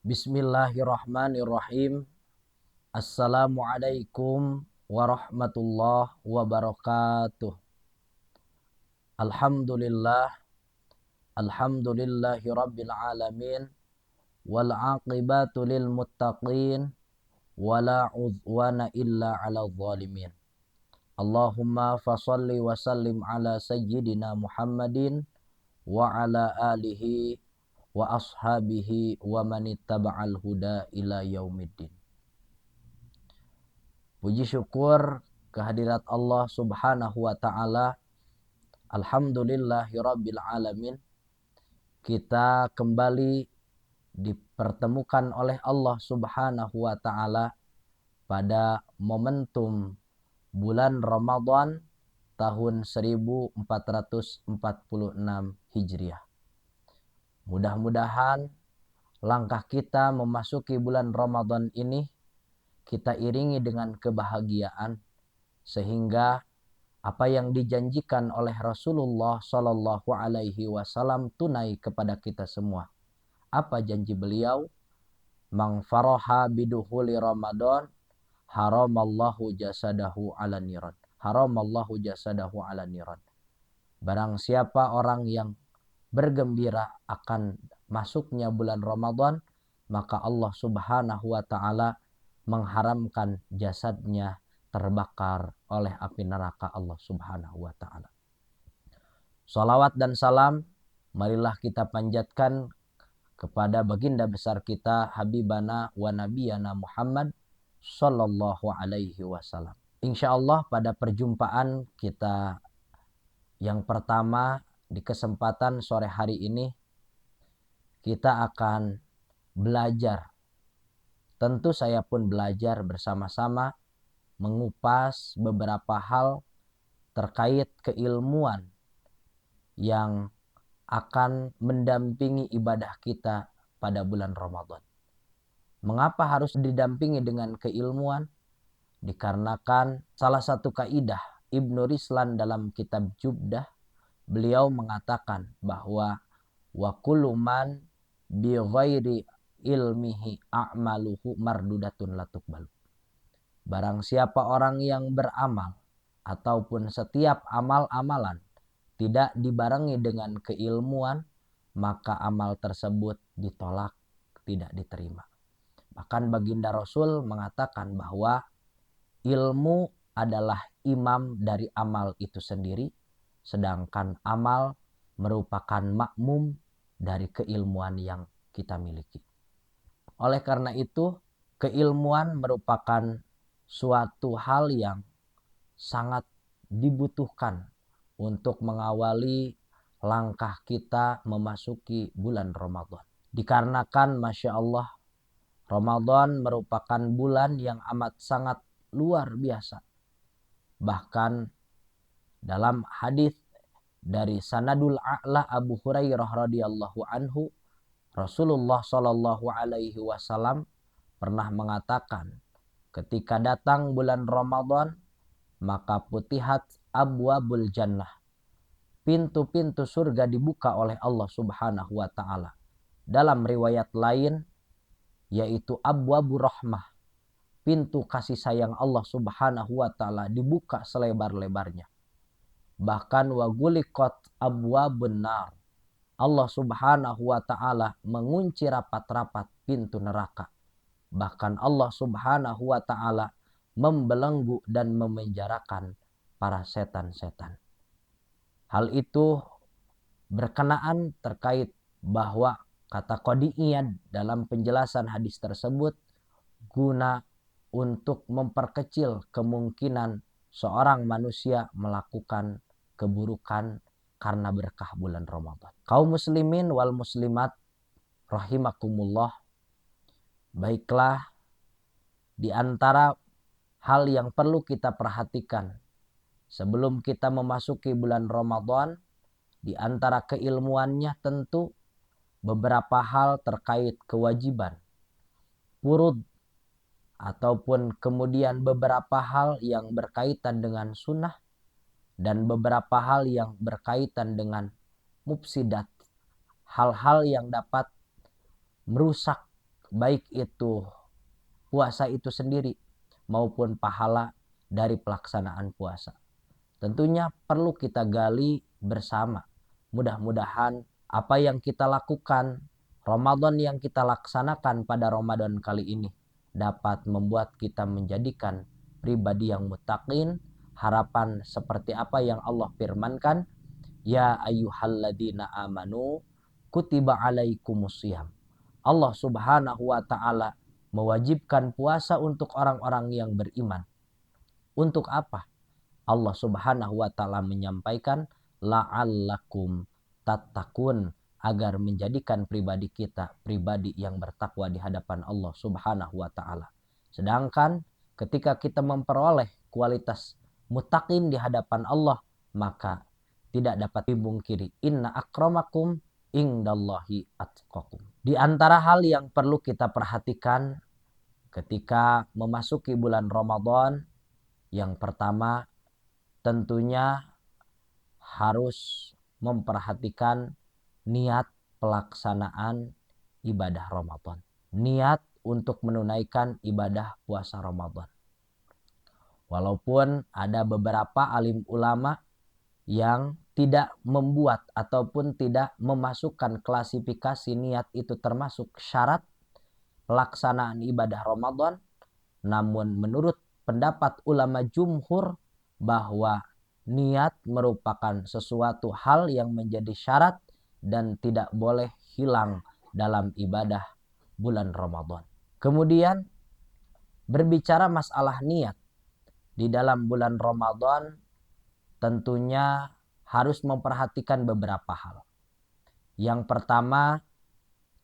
Bismillahirrahmanirrahim. Assalamualaikum warahmatullahi wabarakatuh. Alhamdulillah, alhamdulillahi rabbil alamin, wal aqibatu lil muttaqin, wala udwana illa ala zalimin. Allahumma fasalli wa sallim ala sayyidina Muhammadin wa ala alihi wa ashabihi wa manittaba'al huda ila yaumiddin. Puji syukur kehadirat Allah Subhanahu wa taala. Alhamdulillahirabbil alamin. Kita kembali dipertemukan oleh Allah Subhanahu wa taala pada momentum bulan Ramadan tahun 1446 Hijriah. Mudah-mudahan langkah kita memasuki bulan Ramadan ini kita iringi dengan kebahagiaan sehingga apa yang dijanjikan oleh Rasulullah Shallallahu Alaihi Wasallam tunai kepada kita semua. Apa janji beliau? Man faraha biduhuli Ramadan haramallahu jasadahu ala niran. Haramallahu jasadahu ala niran. Barang siapa orang yang bergembira akan masuknya bulan Ramadan, maka Allah Subhanahu wa taala mengharamkan jasadnya terbakar oleh api neraka Allah Subhanahu wa taala. Salawat dan salam marilah kita panjatkan kepada baginda besar kita Habibana wa Nabiyana Muhammad sallallahu alaihi wasallam. Insyaallah pada perjumpaan kita yang pertama di kesempatan sore hari ini kita akan belajar. Tentu saya pun belajar bersama-sama mengupas beberapa hal terkait keilmuan yang akan mendampingi ibadah kita pada bulan Ramadan. Mengapa harus didampingi dengan keilmuan? Dikarenakan salah satu kaidah Ibnu Rislan dalam kitab Jubdah, beliau mengatakan bahwa wa kullu man bi ghairi ilmihi a'maluhu mardudatun la tuqbalu. Barang siapa orang yang beramal ataupun setiap amal-amalan tidak dibarengi dengan keilmuan, maka amal tersebut ditolak, tidak diterima. Bahkan baginda Rasul mengatakan bahwa ilmu adalah imam dari amal itu sendiri, sedangkan amal merupakan makmum dari keilmuan yang kita miliki. Oleh karena itu, keilmuan merupakan suatu hal yang sangat dibutuhkan untuk mengawali langkah kita memasuki bulan Ramadan. Dikarenakan Masya Allah, Ramadan merupakan bulan yang amat sangat luar biasa. Bahkan dalam hadis dari Sanadul A'la Abu Hurairah radhiyallahu anhu, Rasulullah Shallallahu Alaihi Wasallam pernah mengatakan, ketika datang bulan Ramadan, maka putihat abwabul jannah. Pintu-pintu surga dibuka oleh Allah Subhanahu wa taala. Dalam riwayat lain yaitu abwabur rahmah. Pintu kasih sayang Allah Subhanahu wa taala dibuka selebar-lebarnya. Bahkan wa guliqat abwabun nar. Allah Subhanahu wa taala mengunci rapat-rapat pintu neraka. Bahkan Allah Subhanahu wa taala membelenggu dan memenjarakan para setan-setan. Hal itu berkenaan terkait bahwa kata qadiyah dalam penjelasan hadis tersebut guna untuk memperkecil kemungkinan seorang manusia melakukan keburukan karena berkah bulan Ramadan. Kaum muslimin wal muslimat rahimakumullah, baiklah di antara hal yang perlu kita perhatikan sebelum kita memasuki bulan Ramadan, di antara keilmuannya tentu beberapa hal terkait kewajiban, furud, ataupun kemudian beberapa hal yang berkaitan dengan sunnah, dan beberapa hal yang berkaitan dengan mufsidat, hal-hal yang dapat merusak baik itu puasa itu sendiri maupun pahala dari pelaksanaan puasa. Tentunya perlu kita gali bersama. Mudah-mudahan apa yang kita lakukan, Ramadan yang kita laksanakan pada Ramadan kali ini dapat membuat kita menjadikan pribadi yang muttaqin. Harapan seperti apa yang Allah firmankan, ya ayyuhalladzina amanu kutiba alaikumusiyam. Allah Subhanahu wa taala mewajibkan puasa untuk orang-orang yang beriman. Untuk apa? Allah Subhanahu wa taala menyampaikan la'allakum tattaqun, agar menjadikan pribadi kita pribadi yang bertakwa di hadapan Allah Subhanahu wa taala. Sedangkan ketika kita memperoleh kualitas muttaqin di hadapan Allah, maka tidak dapat dipungkiri inna akramakum indallahi atqakum. Di antara hal yang perlu kita perhatikan ketika memasuki bulan Ramadan, yang pertama tentunya harus memperhatikan niat pelaksanaan ibadah Ramadan. Niat untuk menunaikan ibadah puasa Ramadan. Walaupun ada beberapa alim ulama yang tidak membuat ataupun tidak memasukkan klasifikasi niat itu termasuk syarat pelaksanaan ibadah Ramadan, namun menurut pendapat ulama jumhur bahwa niat merupakan sesuatu hal yang menjadi syarat dan tidak boleh hilang dalam ibadah bulan Ramadan. Kemudian berbicara masalah niat di dalam bulan Ramadan, tentunya harus memperhatikan beberapa hal. Yang pertama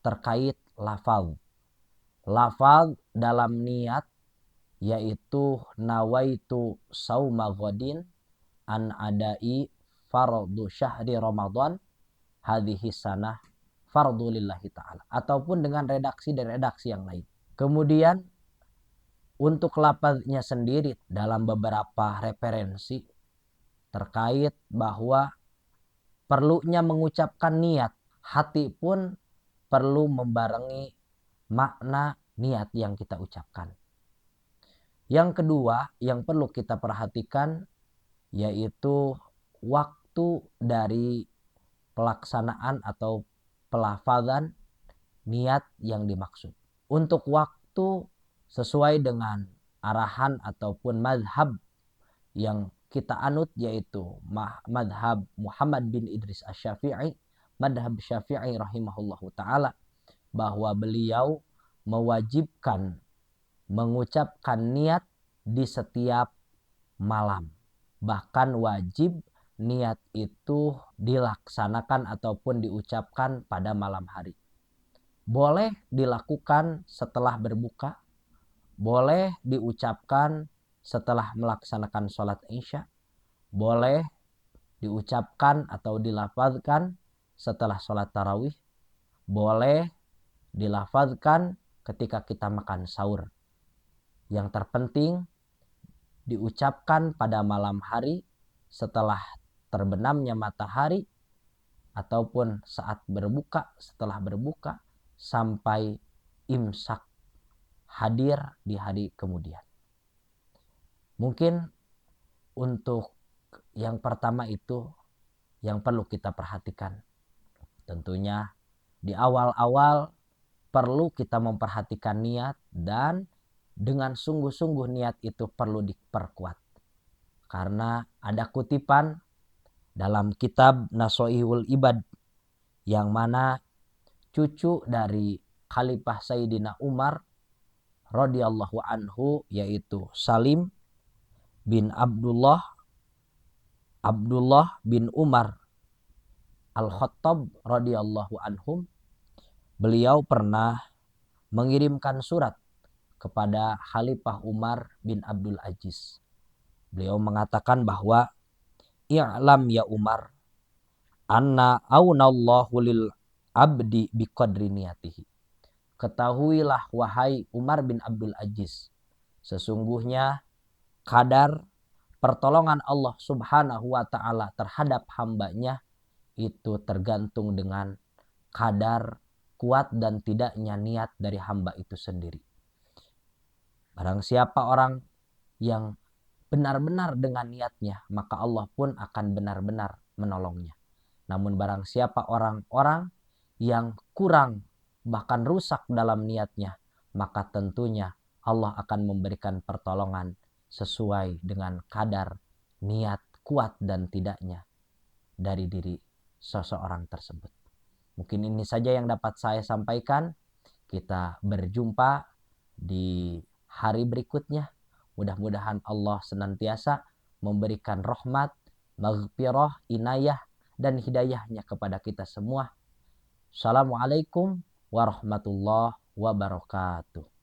terkait lafaz. Lafaz dalam niat yaitu nawaitu sauma ghadin an adai fardu syahri Ramadan hadhihi sanah fardu lillahi ta'ala, ataupun dengan redaksi dari redaksi yang lain. Kemudian untuk lafaznya sendiri dalam beberapa referensi terkait bahwa perlunya mengucapkan niat, hati pun perlu membarengi makna niat yang kita ucapkan. Yang kedua yang perlu kita perhatikan yaitu waktu dari pelaksanaan atau pelafazan niat yang dimaksud. Untuk waktu sesuai dengan arahan ataupun madhab yang kita anut, yaitu madhab Muhammad bin Idris Asy-Syafi'i, madhab Syafi'i rahimahullahu ta'ala, bahwa beliau mewajibkan mengucapkan niat di setiap malam. Bahkan wajib niat itu dilaksanakan ataupun diucapkan pada malam hari. Boleh dilakukan setelah berbuka, boleh diucapkan setelah melaksanakan sholat isya, boleh diucapkan atau dilafazkan setelah sholat tarawih, boleh dilafazkan ketika kita makan sahur. Yang terpenting diucapkan pada malam hari setelah terbenamnya matahari ataupun saat berbuka, setelah berbuka sampai imsak hadir di hari kemudian. Mungkin untuk yang pertama itu yang perlu kita perhatikan. Tentunya di awal-awal perlu kita memperhatikan niat, dan dengan sungguh-sungguh niat itu perlu diperkuat. Karena ada kutipan dalam kitab Nasha'ihul Ibad yang mana cucu dari Khalifah Sayyidina Umar radhiyallahu anhu, yaitu Salim bin Abdullah bin Umar Al-Khattab radhiyallahu anhum, beliau pernah mengirimkan surat kepada Khalifah Umar bin Abdul Aziz. Beliau mengatakan bahwa i'lam ya Umar anna aunallahu lil abdi biqadri niyatihi. Ketahuilah wahai Umar bin Abdul Aziz, sesungguhnya kadar pertolongan Allah Subhanahu wa ta'ala terhadap hambanya itu tergantung dengan kadar kuat dan tidaknya niat dari hamba itu sendiri. Barang siapa orang yang benar-benar dengan niatnya, maka Allah pun akan benar-benar menolongnya. Namun barang siapa orang-orang yang kurang bahkan rusak dalam niatnya, maka tentunya Allah akan memberikan pertolongan sesuai dengan kadar niat kuat dan tidaknya dari diri seseorang tersebut. Mungkin ini saja yang dapat saya sampaikan. Kita berjumpa di hari berikutnya. Mudah-mudahan Allah senantiasa memberikan rahmat, maghfirah, inayah, dan hidayahnya kepada kita semua. Assalamualaikum warahmatullahi wabarakatuh.